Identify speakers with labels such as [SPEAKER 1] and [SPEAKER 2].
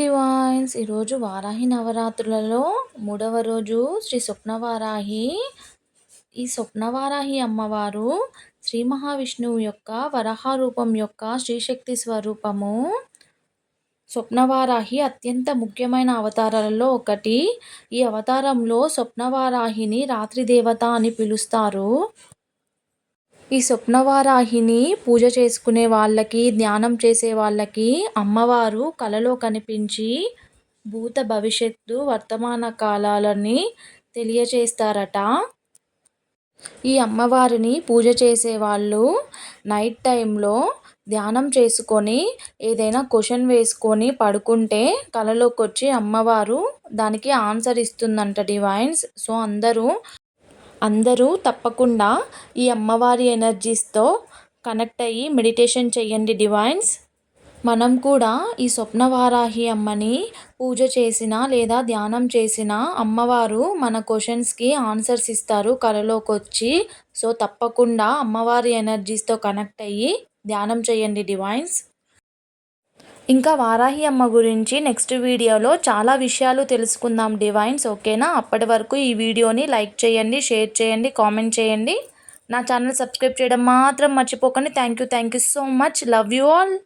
[SPEAKER 1] Divines ఈరోజు వారాహి నవరాత్రులలో మూడవ రోజు శ్రీ స్వప్నవారాహి. ఈ స్వప్నవారాహి అమ్మవారు శ్రీ మహావిష్ణువు యొక్క వరాహ రూపం యొక్క శ్రీశక్తి స్వరూపము. స్వప్నవారాహి అత్యంత ముఖ్యమైన అవతారాలలో ఒకటి. ఈ అవతారంలో స్వప్నవారాహిని రాత్రి దేవత అని పిలుస్తారు. ఈ స్వప్నవారాహిని పూజ చేసుకునే వాళ్ళకి, ధ్యానం చేసే వాళ్ళకి అమ్మవారు కలలో కనిపించి భూత భవిష్యత్తు వర్తమాన కాలాలని తెలియచేస్తారట. ఈ అమ్మవారిని పూజ చేసేవాళ్ళు నైట్ టైంలో ధ్యానం చేసుకొని ఏదైనా క్వశ్చన్ వేసుకొని పడుకుంటే కలలోకి వచ్చి అమ్మవారు దానికి ఆన్సర్ ఇస్తుందంట డివైన్స్. సో అందరూ తప్పకుండా ఈ అమ్మవారి ఎనర్జీస్తో కనెక్ట్ అయ్యి మెడిటేషన్ చేయండి డివైన్స్. మనం కూడా ఈ స్వప్నవారాహి అమ్మని పూజ చేసినా లేదా ధ్యానం చేసినా అమ్మవారు మన క్వశ్చన్స్కి ఆన్సర్స్ ఇస్తారు కలలోకి వచ్చి. సో తప్పకుండా అమ్మవారి ఎనర్జీస్తో కనెక్ట్ అయ్యి ధ్యానం చేయండి డివైన్స్. ఇంకా వారాహి అమ్మ గురించి నెక్స్ట్ వీడియోలో చాలా విషయాలు తెలుసుకుందాం డివైన్స్, ఓకేనా? అప్పటి వరకు ఈ వీడియోని లైక్ చేయండి, షేర్ చేయండి, కామెంట్ చేయండి. నా ఛానల్ సబ్స్క్రైబ్ చేయడం మాత్రం మర్చిపోకండి. Thank you so much. Love you all.